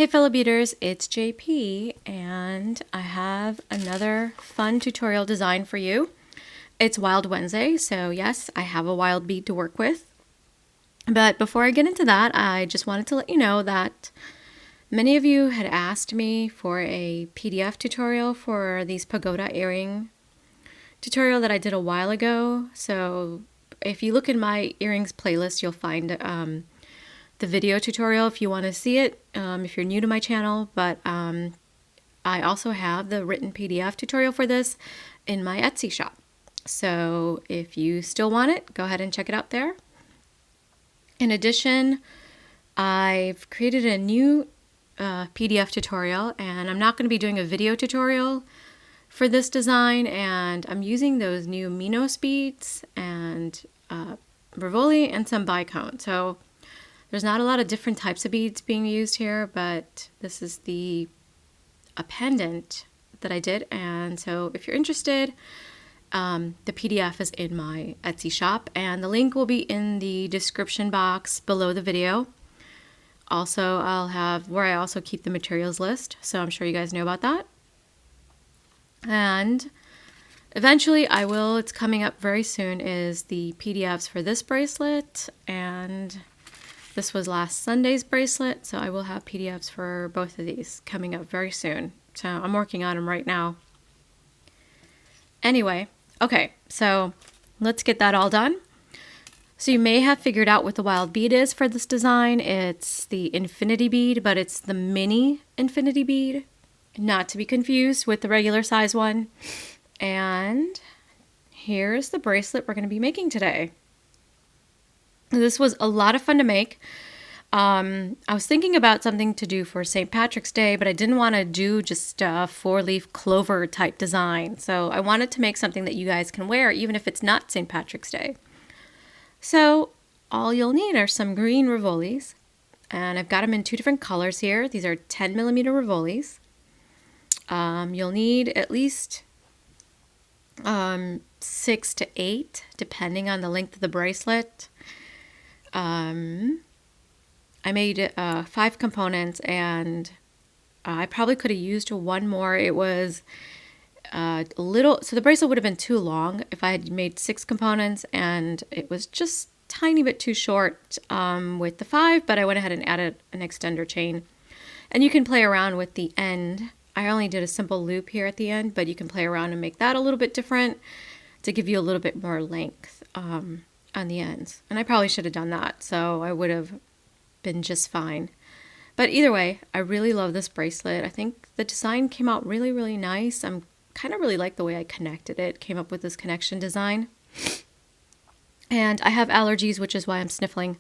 Hey fellow beaders, it's JP and I have another fun tutorial design for you. It's Wild Wednesday, so yes, I have a wild bead to work with. But before I get into that, I just wanted to let you know that many of you had asked me for a PDF tutorial for these pagoda earring tutorial that I did a while ago. So if you look in my earrings playlist, you'll find the video tutorial if you want to see it, if you're new to my channel, but I also have the written PDF tutorial for this in my Etsy shop. So if you still want it, go ahead and check it out there. In addition, I've created a new PDF tutorial, and I'm not going to be doing a video tutorial for this design, and I'm using those new Minos beads and Rivoli and some bicone. So there's not a lot of different types of beads being used here, but this is a pendant that I did. And so if you're interested, the PDF is in my Etsy shop, and the link will be in the description box below the video. Also, I'll have where I also keep the materials list, so I'm sure you guys know about that. And eventually it's coming up very soon, is the PDFs for this bracelet, and this was last Sunday's bracelet, so I will have PDFs for both of these coming up very soon. So I'm working on them right now. Anyway, okay, so let's get that all done. So you may have figured out what the wild bead is for this design. It's the infinity bead, but it's the mini infinity bead, not to be confused with the regular size one. And here's the bracelet we're going to be making today. This was a lot of fun to make. I was thinking about something to do for St. Patrick's Day, but I didn't want to do just a 4-leaf clover type design. So I wanted to make something that you guys can wear even if it's not St. Patrick's Day. So all you'll need are some green Rivolis, and I've got them in two different colors here. These are 10mm Rivolis. You'll need at least 6 to 8, depending on the length of the bracelet. I made 5 components, and I probably could have used one more. It was a little, so the bracelet would have been too long if I had made 6 components, and it was just tiny bit too short with the 5, but I went ahead and added an extender chain. And you can play around with the end. I only did a simple loop here at the end, but you can play around and make that a little bit different to give you a little bit more length on the ends. And I probably should have done that, so I would have been just fine. But either way, I really love this bracelet. I think the design came out really, really nice. I'm kind of really like the way I connected it. Came up with this connection design. And I have allergies, which is why I'm sniffling.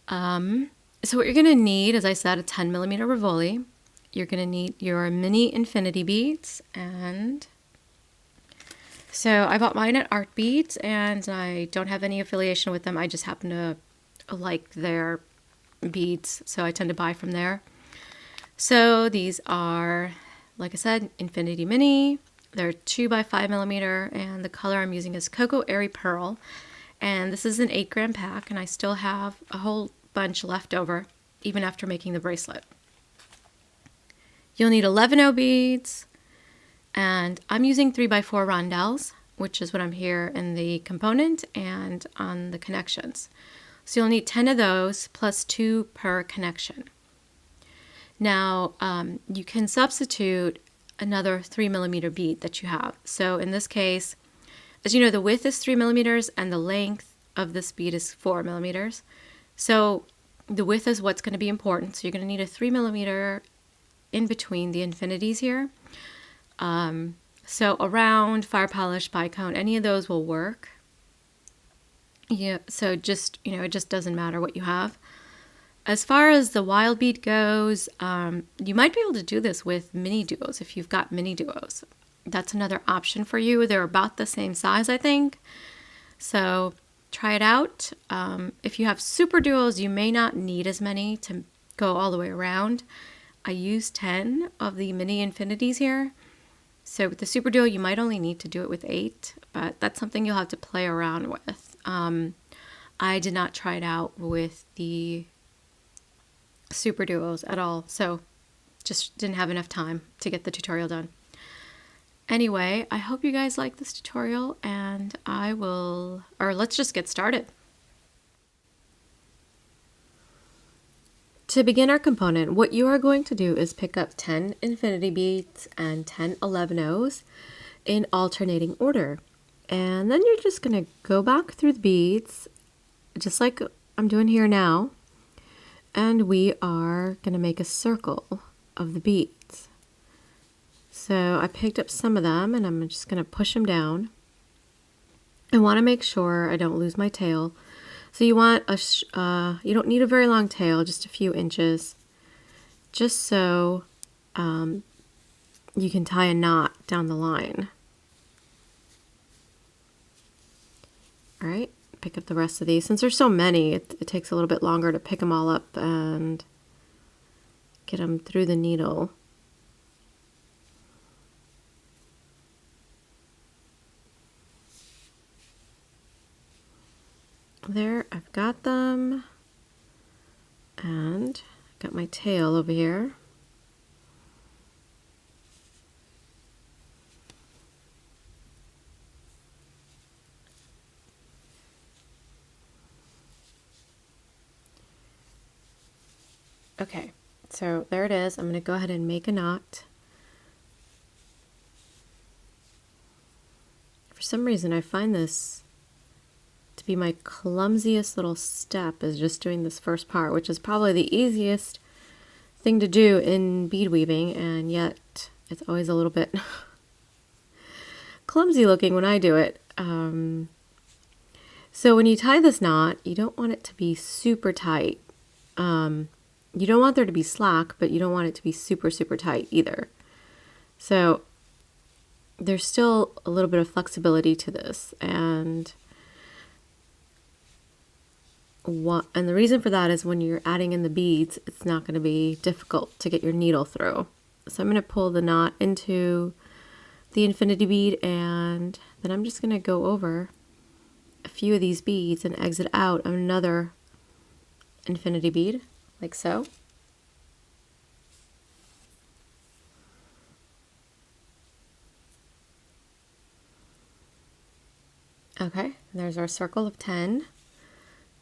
So what you're going to need, as I said, a 10mm Rivoli. You're going to need your mini infinity beads, and so I bought mine at Art Beads, and I don't have any affiliation with them. I just happen to like their beads, so I tend to buy from there. So these are, like I said, infinity mini. They're 2x5mm, and the color I'm using is Cocoa Airy Pearl. And this is an 8-gram pack, and I still have a whole bunch left over, even after making the bracelet. You'll need 11O beads, and I'm using 3x4 Rondelles, which is what I'm here in the component and on the connections. So you'll need 10 of those plus 2 per connection. Now, you can substitute another 3mm bead that you have. So in this case, as you know, the width is 3mm and the length of this bead is 4mm. So the width is what's going to be important. So you're going to need a 3mm in between the infinities here. So around, fire polish, bicone, any of those will work. Yeah, so just, it just doesn't matter what you have. As far as the wild bead goes, you might be able to do this with mini duos if you've got mini duos. That's another option for you. They're about the same size, I think. So try it out. If you have super duos, you may not need as many to go all the way around. I use 10 of the mini infinities here. So with the super duo, you might only need to do it with 8, but that's something you'll have to play around with. I did not try it out with the super duos at all, so Just didn't have enough time to get the tutorial done. Anyway, I hope you guys like this tutorial, and let's just get started. To begin our component, what you are going to do is pick up 10 infinity beads and 10 11-ohs in alternating order. And then you're just going to go back through the beads, just like I'm doing here now. And we are going to make a circle of the beads. So I picked up some of them and I'm just going to push them down. I want to make sure I don't lose my tail. So you want you don't need a very long tail, just a few inches, just so you can tie a knot down the line. All right, pick up the rest of these. Since there's so many, it takes a little bit longer to pick them all up and get them through the needle. There, I've got them, and I've got my tail over here. Okay, so there it is. I'm going to go ahead and make a knot. For some reason, I find this to be my clumsiest little step, is just doing this first part, which is probably the easiest thing to do in bead weaving, and yet it's always a little bit clumsy looking when I do it. So when you tie this knot, you don't want it to be super tight. You don't want there to be slack, but you don't want it to be super, super tight either. So there's still a little bit of flexibility to this, and the reason for that is when you're adding in the beads, it's not going to be difficult to get your needle through. So I'm going to pull the knot into the infinity bead, and then I'm just going to go over a few of these beads and exit out another infinity bead, like so. Okay, there's our circle of 10.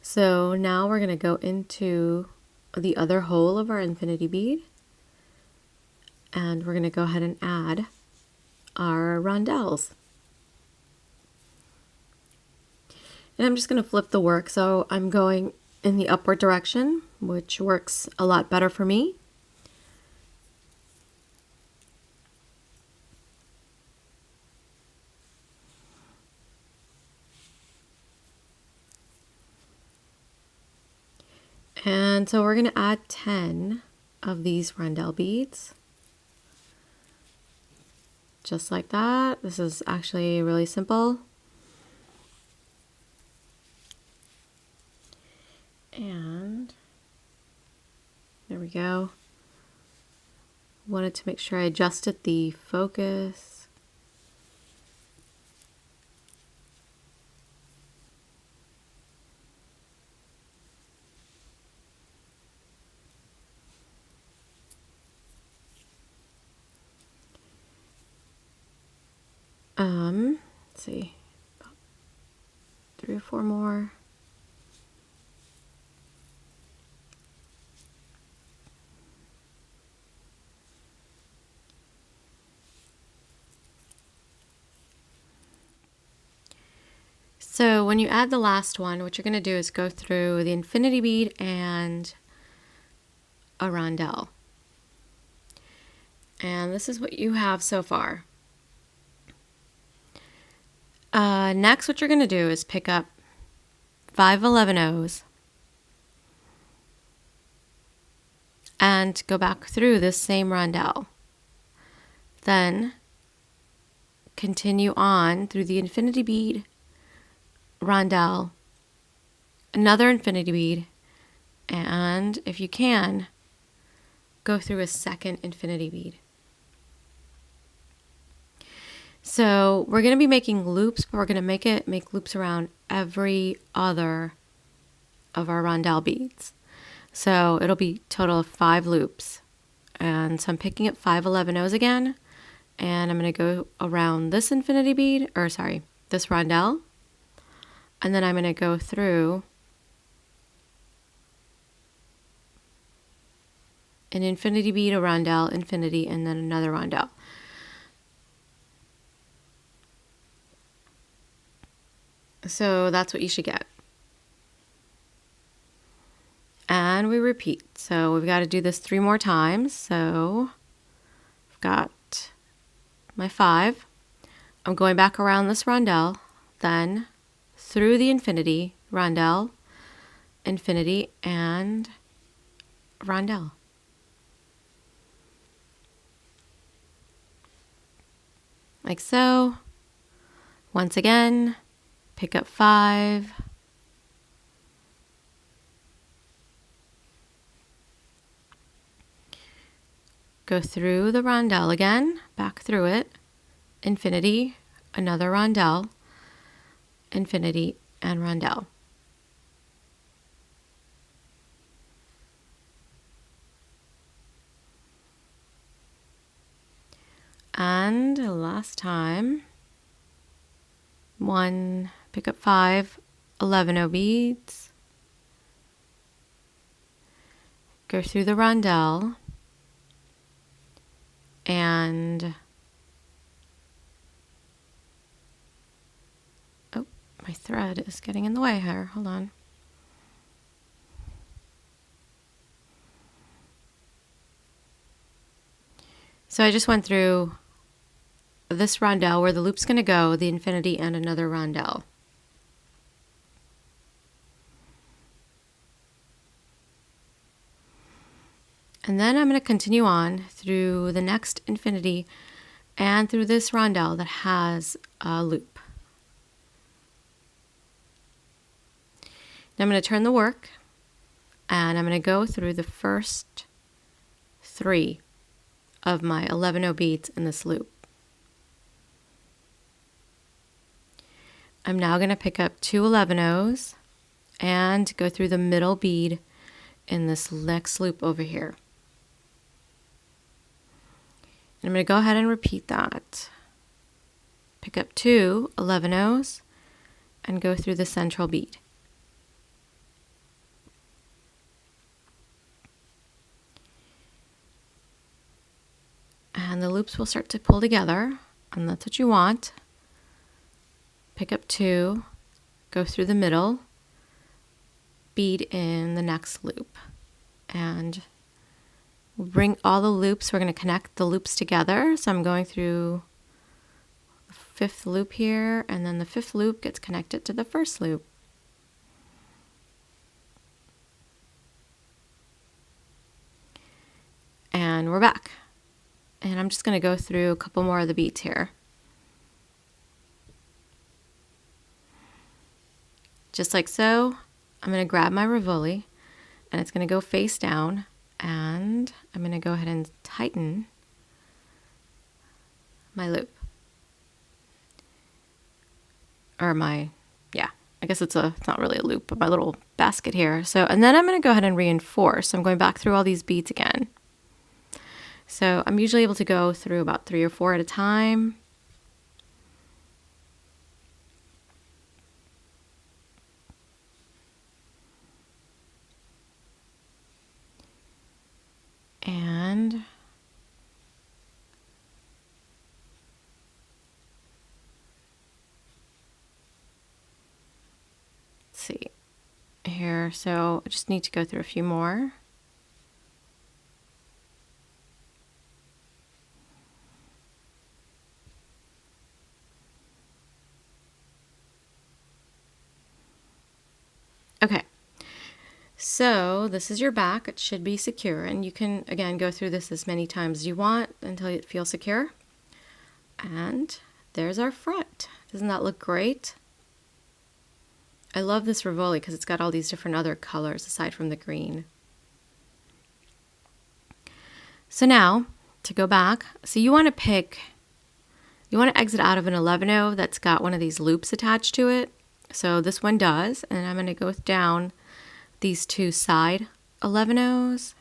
So now we're going to go into the other hole of our infinity bead, and we're going to go ahead and add our rondelles. And I'm just going to flip the work, so I'm going in the upward direction, which works a lot better for me. And so we're going to add 10 of these rondelle beads. Just like that. This is actually really simple. And there we go. Wanted to make sure I adjusted the focus. Let's see, about 3 or 4 more. So when you add the last one, what you're going to do is go through the infinity bead and a rondelle. And this is what you have so far. Next, what you're going to do is pick up 5 11-ohs and go back through this same rondelle. Then continue on through the infinity bead, rondelle, another infinity bead, and if you can, go through a second infinity bead. So we're going to be making loops, but we're going to make loops around every other of our rondelle beads. So it'll be a total of 5 loops. And so I'm picking up 5 11-ohs again, and I'm going to go around this infinity bead, or sorry, this rondelle, and then I'm going to go through an infinity bead, a rondelle, infinity, and then another rondelle. So that's what you should get. And we repeat. So we've got to do this 3 more times. So I've got my 5. I'm going back around this rondelle, then through the infinity, rondelle, infinity, and rondelle. Like so. Once again, pick up 5. Go through the rondelle again, back through it, infinity, another rondelle, infinity, and rondelle. And last time, 1, pick up 5 11-oh beads, go through the rondelle, and oh, my thread is getting in the way here. Hold on. So I just went through this rondelle where the loop's going to go, the infinity, and another rondelle. And then I'm going to continue on through the next infinity and through this rondelle that has a loop. Now I'm going to turn the work, and I'm going to go through the first 3 of my 11-oh beads in this loop. I'm now going to pick up 2 11-ohs and go through the middle bead in this next loop over here. And I'm going to go ahead and repeat that. Pick up 2 11-ohs and go through the central bead. And the loops will start to pull together, and that's what you want. Pick up 2, go through the middle, bead in the next loop, and we'll bring all the loops. We're going to connect the loops together. So I'm going through the 5th loop here, and then the 5th loop gets connected to the 1st loop. And we're back. And I'm just going to go through a couple more of the beads here. Just like so, I'm going to grab my Rivoli, and it's going to go face down, and I'm going to go ahead and tighten my loop. Or my, yeah, I guess it's not really a loop, but my little basket here. So, and then I'm going to go ahead and reinforce. I'm going back through all these beads again. So I'm usually able to go through about 3 or 4 at a time. And let's see here. So I just need to go through a few more. Okay. So this is your back. It should be secure, and you can, again, go through this as many times as you want until it feels secure. And there's our front. Doesn't that look great? I love this Rivoli because it's got all these different other colors aside from the green. So now, to go back, so you want to exit out of an 11-oh that's got one of these loops attached to it. So this one does, and I'm going to go down these 2 side 11-ohs.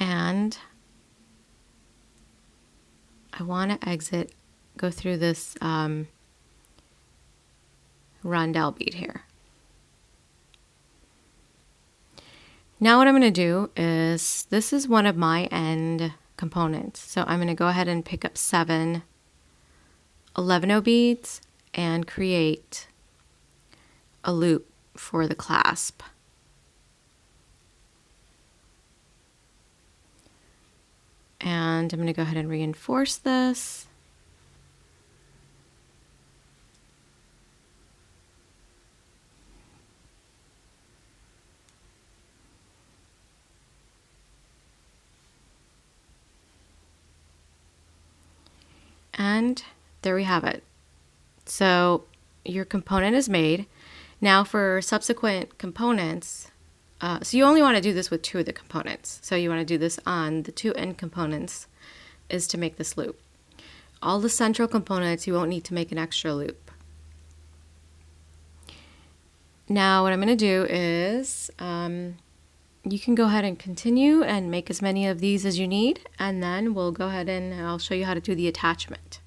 And I want to go through this rondelle bead here. Now what I'm going to do is, this is one of my end components. So I'm going to go ahead and pick up 7 11-0 beads and create a loop for the clasp. And I'm going to go ahead and reinforce this. And there we have it. So your component is made. Now for subsequent components, so you only want to do this with 2 of the components. So you want to do this on the 2 end components is to make this loop. All the central components, you won't need to make an extra loop. Now what I'm going to do is, you can go ahead and continue and make as many of these as you need, and then we'll go ahead and I'll show you how to do the attachment.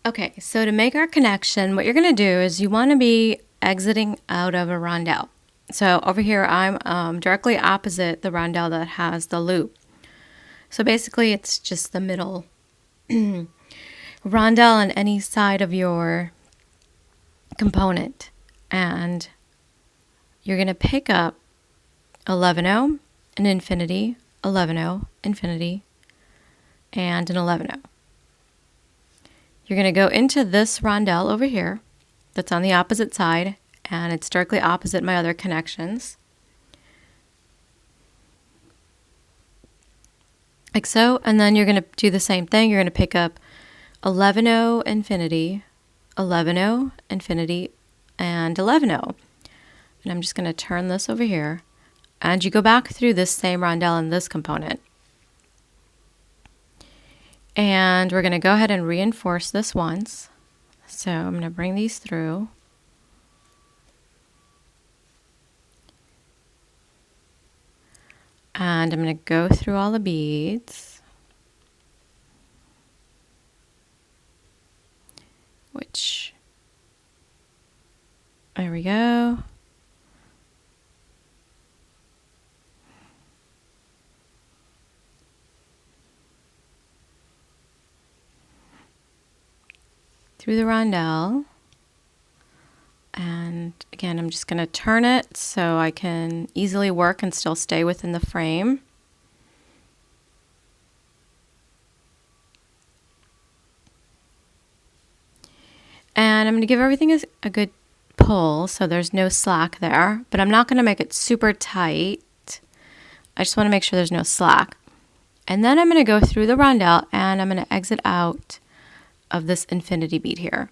Okay, so to make our connection, what you're going to do is you want to be exiting out of a rondelle. So over here I'm directly opposite the rondelle that has the loop. So basically it's just the middle rondelle on any side of your component, and you're going to pick up 11-0, an infinity, 11-0, infinity, and an 11-0. You're going to go into this rondelle over here that's on the opposite side, and it's directly opposite my other connections. Like so, and then you're going to do the same thing. You're going to pick up 11-0, infinity, 11-0, infinity, and 11-0. And I'm just going to turn this over here, and you go back through this same rondelle in this component. And we're going to go ahead and reinforce this once. So I'm going to bring these through. And I'm going to go through all the beads, which, there we go. Through the rondelle, and again I'm just going to turn it so I can easily work and still stay within the frame. And I'm going to give everything a good pull so there's no slack there, but I'm not going to make it super tight. I just want to make sure there's no slack. And then I'm going to go through the rondelle and I'm going to exit out of this infinity bead here.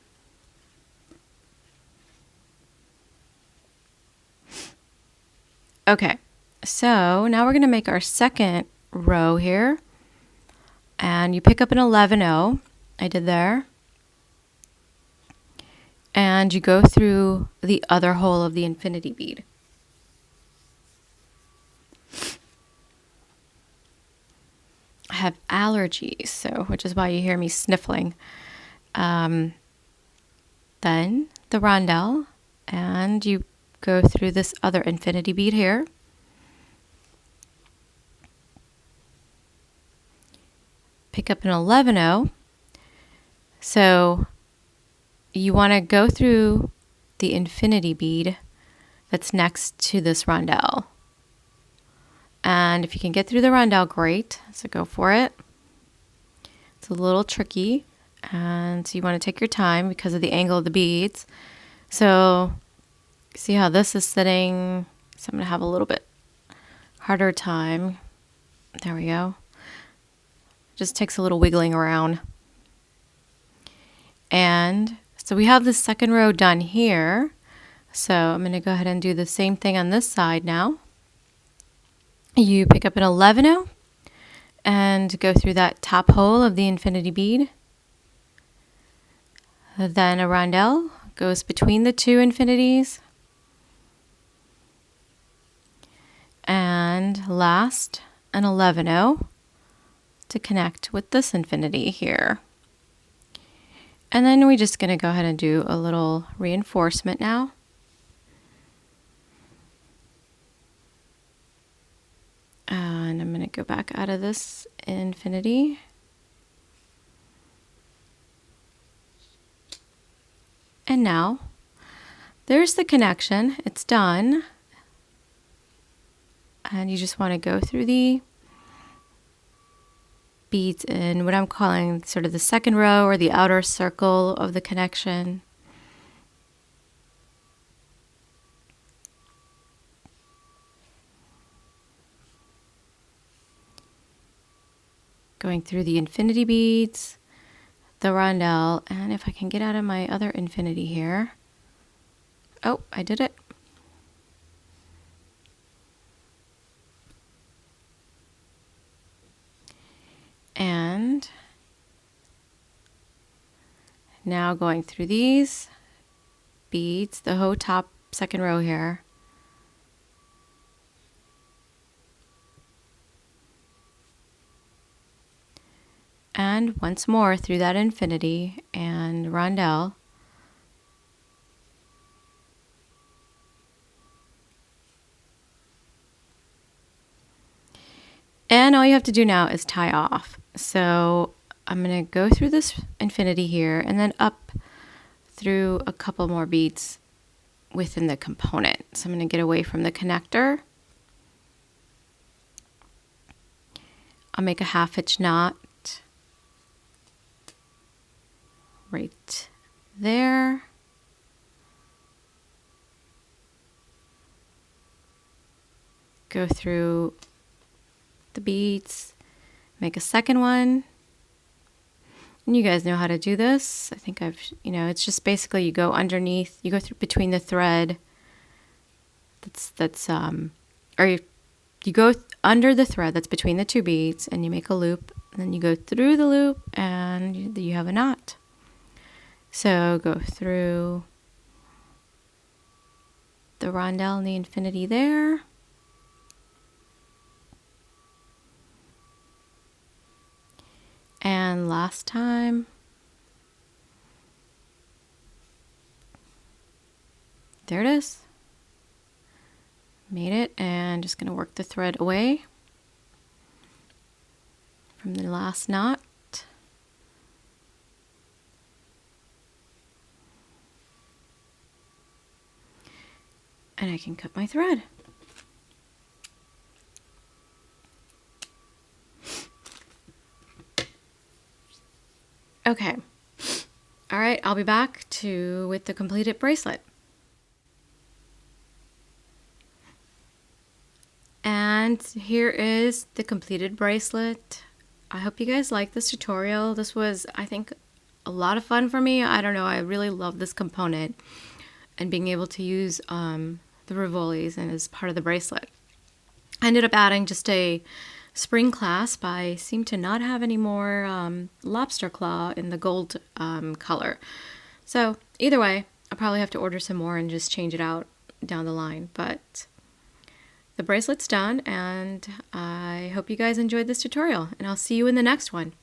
Okay, so now we're going to make our second row here, and you pick up an 11-0, I did there, and you go through the other hole of the infinity bead. I have allergies, so which is why you hear me sniffling. Then the rondelle, and you go through this other infinity bead here. Pick up an 11-0. So you want to go through the infinity bead that's next to this rondelle. And if you can get through the rondelle, great. So go for it. It's a little tricky. And so you want to take your time because of the angle of the beads. So see how this is sitting. So I'm going to have a little bit harder time. There we go. Just takes a little wiggling around. And so we have the second row done here. So I'm going to go ahead and do the same thing on this side now. You pick up an 11-0 and go through that top hole of the infinity bead. Then a rondelle goes between the two infinities. And last, an 11-0 to connect with this infinity here. And then we're just going to go ahead and do a little reinforcement now. And I'm going to go back out of this infinity. And now there's the connection. It's done. And you just want to go through the beads in what I'm calling sort of the second row or the outer circle of the connection. Going through the infinity beads, the rondelle, and if I can get out of my other infinity here. Oh, I did it. And now going through these beads, the whole top second row here. And once more through that infinity and rondelle. And all you have to do now is tie off. So I'm going to go through this infinity here and then up through a couple more beads within the component. So I'm going to get away from the connector. I'll make a half-hitch knot right there. Go through the beads, make a second one. And you guys know how to do this. I think it's just basically you go underneath, you go through between the thread. You go under the thread that's between the two beads and you make a loop, and then you go through the loop and you have a knot. So go through the rondelle and the infinity there. And last time. There it is. Made it, and just going to work the thread away from the last knot. And I can cut my thread. Okay. All right, I'll be back with the completed bracelet. And here is the completed bracelet. I hope you guys like this tutorial. This was, I think, a lot of fun for me. I don't know, I really love this component and being able to use the Rivolis and as part of the bracelet. I ended up adding just a spring clasp. I seem to not have any more lobster claw in the gold color. So either way, I'll probably have to order some more and just change it out down the line. But the bracelet's done, and I hope you guys enjoyed this tutorial, and I'll see you in the next one.